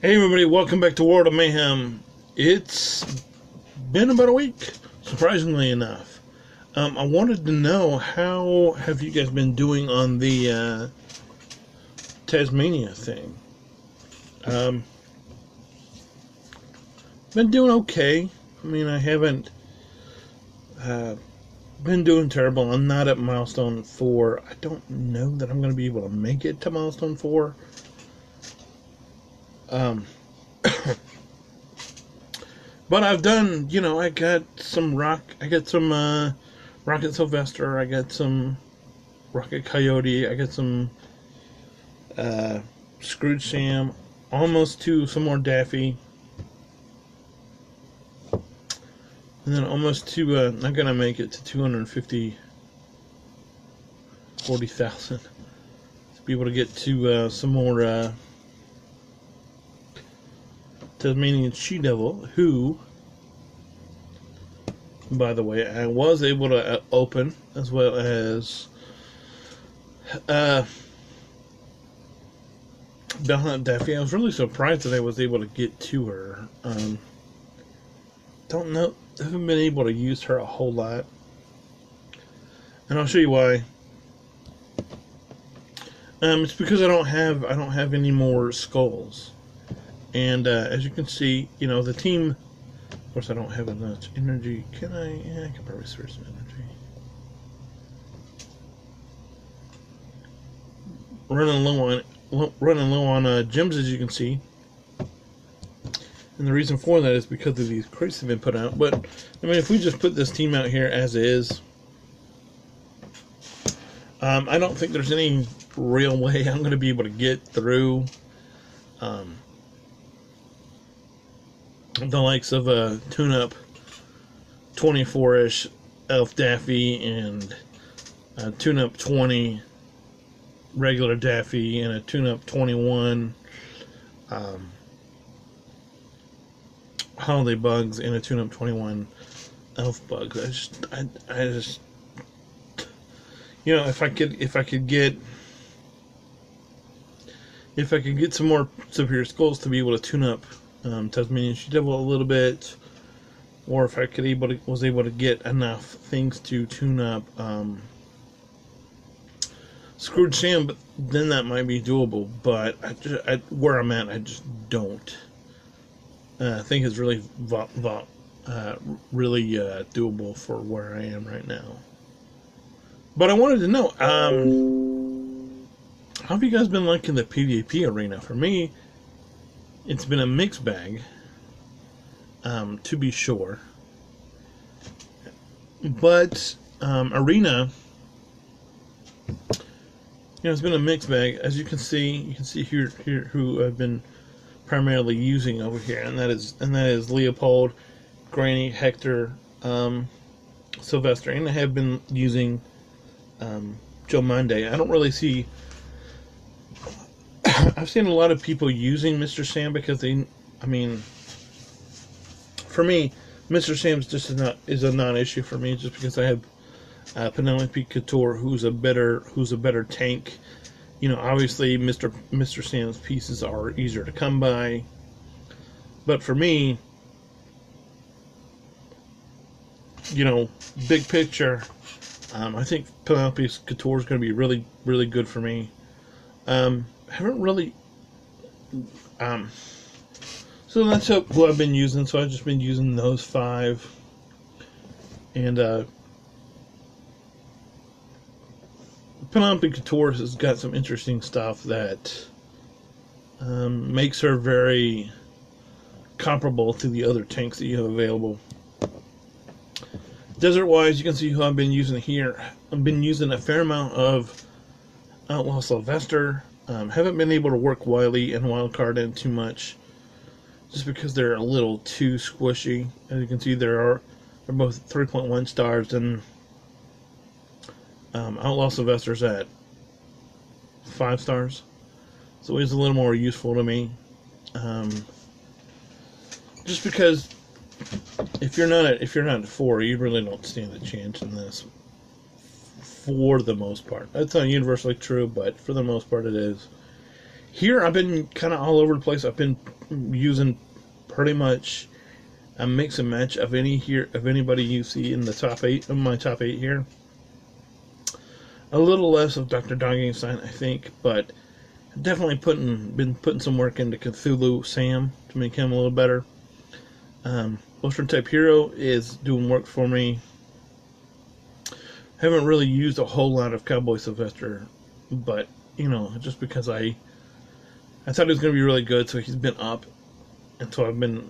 Hey everybody, welcome back to World of Mayhem. It's been about a week, surprisingly enough. I wanted to know, how have you guys been doing on the Tasmania thing? Been doing okay. I mean, I haven't been doing terrible. I'm not at milestone 4. I don't know that I'm going to be able to make it to milestone 4. But I've done, I got some Rocket Sylvester, I got some Rocket Coyote, I got some Scrooge Sam, almost to some more Daffy, and then almost to, not gonna make it to 40,000 to be able to get to some more Tasmanian She-Devil, who, by the way, I was able to open, as well as Bellhunt Daffy. I was really surprised that I was able to get to her. Don't know, haven't been able to use her a whole lot, and I'll show you why. It's because I don't have any more skulls. And as you can see, the team, of course I don't have enough energy. Can I? Yeah, I can probably spare some energy. Running low on gems, as you can see. And the reason for that is because of these crates that have been put out. But, I mean, if we just put this team out here as is, I don't think there's any real way I'm going to be able to get through the likes of a tune-up 24-ish Elf Daffy and a tune-up 20 regular Daffy and a tune-up 21 Holiday Bugs and a tune-up 21 Elf Bugs. I just if I could get some more superior skulls to be able to tune up Tasmanian She-Devil a little bit, or if I was able to get enough things to tune up Scrooge Sam, but then that might be doable. But where I'm at, I just don't think it's really doable for where I am right now. But I wanted to know, how have you guys been liking the PvP arena? For me, it's been a mixed bag, to be sure. But arena, it's been a mixed bag. As you can see here who I've been primarily using over here, and that is Leopold, Granny, Hector, Sylvester, and I have been using Joe Monday. I don't really see. I've seen a lot of people using Mr. Sam because for me, Mr. Sam's just is a non-issue for me, just because I have Penelope Couture, who's a better tank. Obviously Mr. Sam's pieces are easier to come by, but for me, big picture, I think Penelope Couture is going to be really, really good for me. Haven't really, so that's who I've been using. So I've just been using those 5, and Penelope Couture has got some interesting stuff that makes her very comparable to the other tanks that you have available. Desert-wise, you can see who I've been using here. I've been using a fair amount of Outlaw Sylvester. Haven't been able to work Wily and Wildcard in too much, just because they're a little too squishy. As you can see, they're both 3.1 stars, and Outlaw Sylvester's at 5 stars, so he's a little more useful to me. Just because if you're not at 4, you really don't stand a chance in this. For the most part, that's not universally true, but for the most part, it is. Here, I've been kind of all over the place. I've been using pretty much a mix and match of anybody you see in the top 8 of my top 8 here. A little less of Dr. Doggenstein, I think, but definitely been putting some work into Cthulhu Sam to make him a little better. Western type hero is doing work for me. Haven't really used a whole lot of Cowboy Sylvester, but just because I thought he was going to be really good, so he's been up, and so I've been,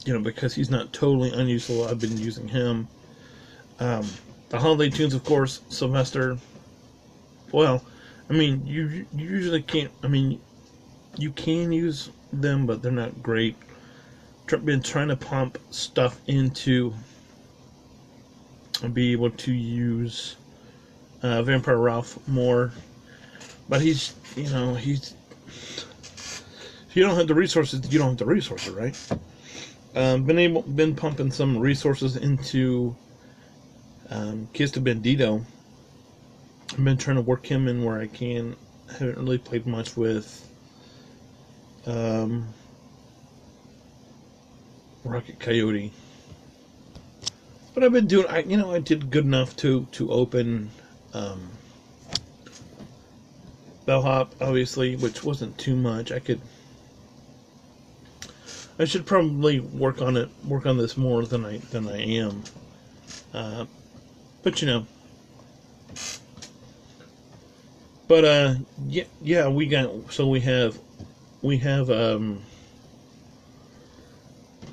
because he's not totally unuseful, I've been using him. The holiday tunes, of course, Sylvester. Well, you usually can't. You can use them, but they're not great. Been trying to pump stuff into and be able to use Vampire Ralph more, but he's if you don't have the resources, you don't have the resources, right? Been pumping some resources into Kiss to Bandito. I've been trying to work him in where I can. Haven't really played much with Rocket Coyote, but I've been doing. I did good enough to open Bellhop, obviously, which wasn't too much. I should probably work on this more than I am. But yeah, we have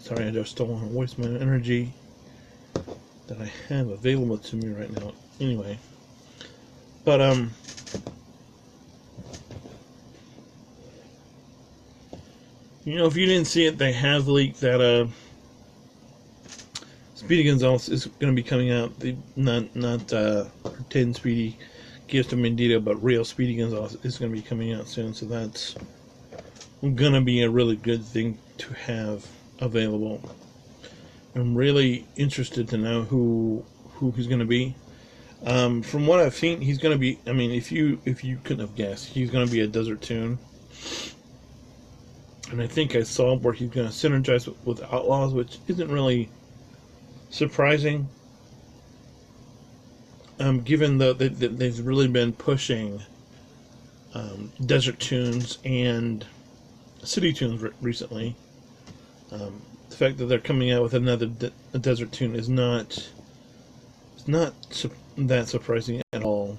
sorry, I just don't want to waste my energy that I have available to me right now. Anyway, but if you didn't see it, they have leaked that Speedy Gonzalez is going to be coming out. Not pretend Speedy Gifts to Mendito, but real Speedy Gonzalez is going to be coming out soon. So that's going to be a really good thing to have available. I'm really interested to know who he's going to be. From what I've seen, he's going to be. If you couldn't have guessed, he's going to be a Desert Toon. And I think I saw where he's going to synergize with Outlaws, which isn't really surprising, given that they've really been pushing Desert Toons and City Toons recently. The fact that they're coming out with another Desert Toon is not that surprising at all.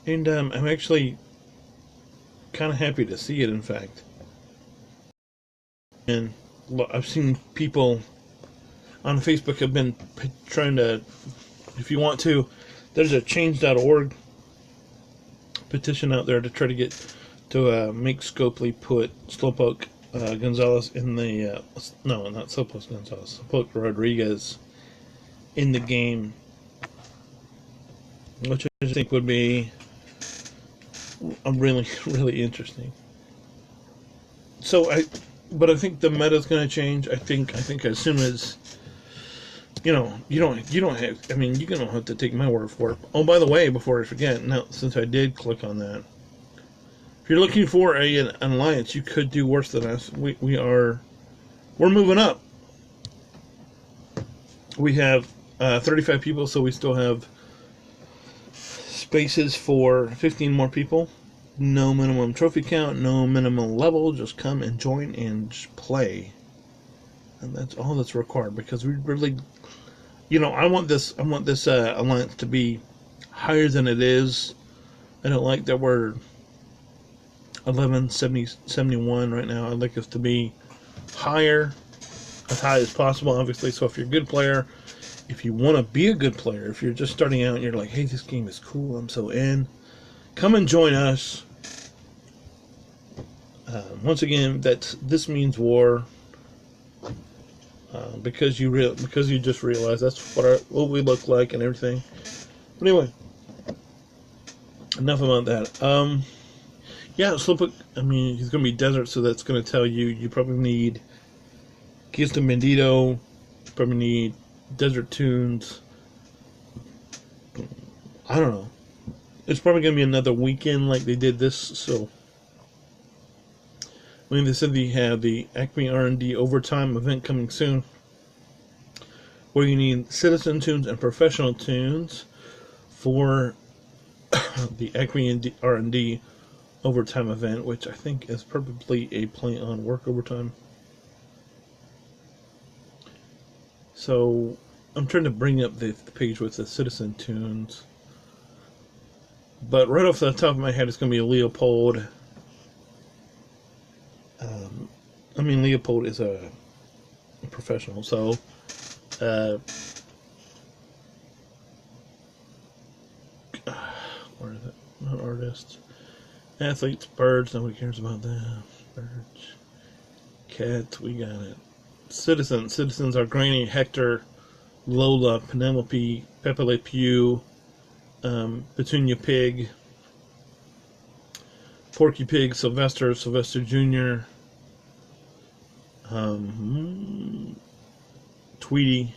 And I'm actually kind of happy to see it, in fact. And I've seen people on Facebook have been trying to, if you want to, there's a change.org petition out there to try to get to make Scopely put Slowpoke Gonzalez in the, no, not Slowpoke Gonzalez, Slowpoke Rodriguez in the game, which I think would be really, really interesting. But I think the meta's going to change. I think as soon as you don't have. You're going to have to take my word for it. Oh, by the way, before I forget, now since I did click on that, if you're looking for an alliance, you could do worse than us. We're moving up. We have 35 people, so we still have spaces for 15 more people. No minimum trophy count, no minimum level. Just come and join and just play, and that's all that's required. Because we really, I want this alliance to be higher than it is. I don't like that we're 1171 right now. I'd like us to be higher, as high as possible, obviously. So if you're a good player, if you want to be a good player, if you're just starting out and you're like, hey, this game is cool, I'm so in, come and join us. Once again, this means war, because you just realize that's what we look like and everything. But anyway, enough about that. Yeah, Slowpoke, he's going to be desert, so that's going to tell you probably need Kiss to Bandito, you probably need Desert Toons. I don't know. It's probably going to be another weekend like they did this, so... I mean, they said they have the Acme R&D Overtime event coming soon, where you need citizen tunes and professional tunes for the Acme R&D Overtime event, which I think is probably a play on work overtime. So I'm trying to bring up the page with the citizen tunes, but right off the top of my head, it's going to be a Leopold. Leopold is a professional, so where is it? Not artists. Athletes, birds, nobody cares about them. Birds. Cats, we got it. Citizens. Citizens are Granny, Hector, Lola, Penelope, Pepe Le Pew, Petunia Pig, Porky Pig, Sylvester, Sylvester Jr., Tweety,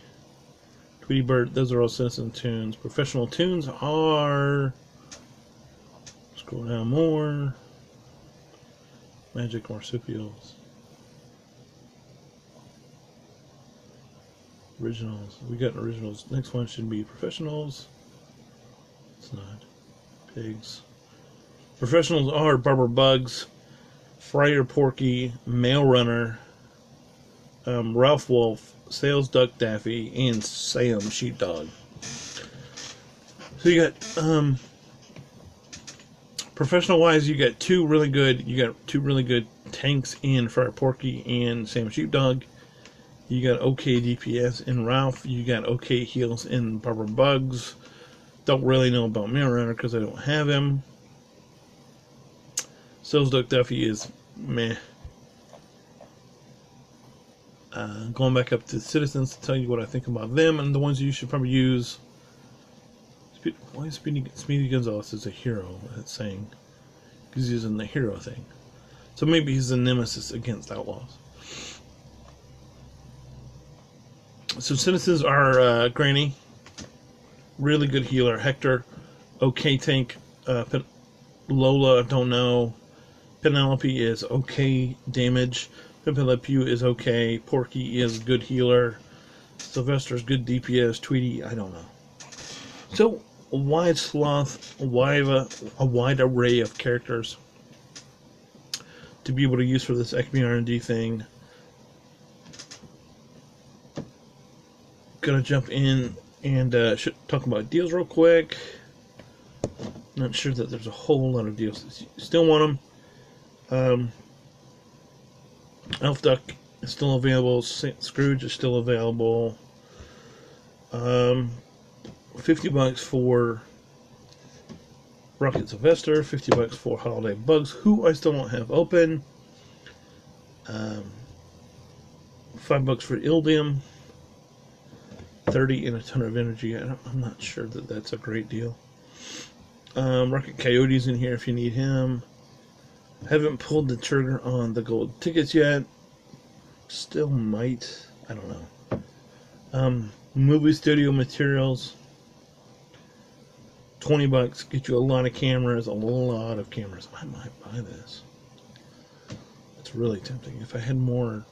Tweety Bird. Those are all citizen tunes. Professional tunes are... Scroll down more. Magic Marsupials. Originals. We got originals. Next one should be professionals. It's not. Pigs. Professionals are Barber Bugs, Friar Porky, Mail Runner, Ralph Wolf, Sales Duck Daffy, and Sam Sheepdog. So you got professional wise, you got two really good tanks in Friar Porky and Sam Sheepdog. You got okay DPS in Ralph. You got okay heals in Barber Bugs. Don't really know about Mail Runner because I don't have him. Sales Duck Duffy is meh. Going back up to Citizens to tell you what I think about them and the ones you should probably use. Why is Speedy Gonzalez is a hero? That's saying because he's using the hero thing. So maybe he's a nemesis against outlaws. So Citizens are Granny, really good healer. Hector, okay tank. Lola, don't know. Penelope is okay damage. Pepe Le Pew is okay. Porky is good healer. Sylvester's good DPS. Tweety, I don't know. So, a wide swath, a wide array of characters to be able to use for this Acme R&D thing. Gonna jump in and talk about deals real quick. Not sure that there's a whole lot of deals. Still want them. Elf Duck is still available. Scrooge is still available. $50 for Rocket Sylvester. $50 for Holiday Bugs, who I still don't have open. $5 for Ildium. 30 and a ton of energy. I'm not sure that that's a great deal. Rocket Coyote's in here if you need him. Haven't pulled the trigger on the gold tickets yet. Still might. I don't know. Movie studio materials. $20 get you a lot of cameras. I might buy this. It's really tempting. If I had more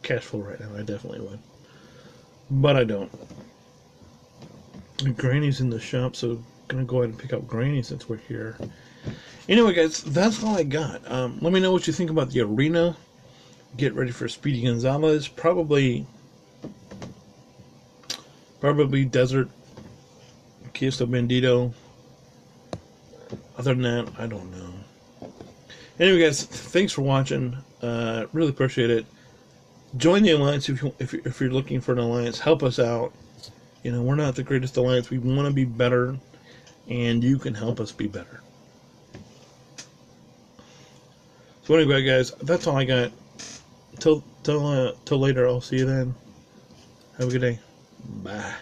cash flow right now, I definitely would. But I don't. Granny's in the shop, so I'm gonna go ahead and pick up Granny since we're here. Anyway, guys, that's all I got. Let me know what you think about the arena. Get ready for Speedy Gonzalez. Probably Desert. Queso Bandito. Other than that, I don't know. Anyway, guys, thanks for watching. Really appreciate it. Join the alliance if you're looking for an alliance. Help us out. You know, we're not the greatest alliance. We want to be better, and you can help us be better. So anyway, guys, that's all I got. Till later. I'll see you then. Have a good day. Bye.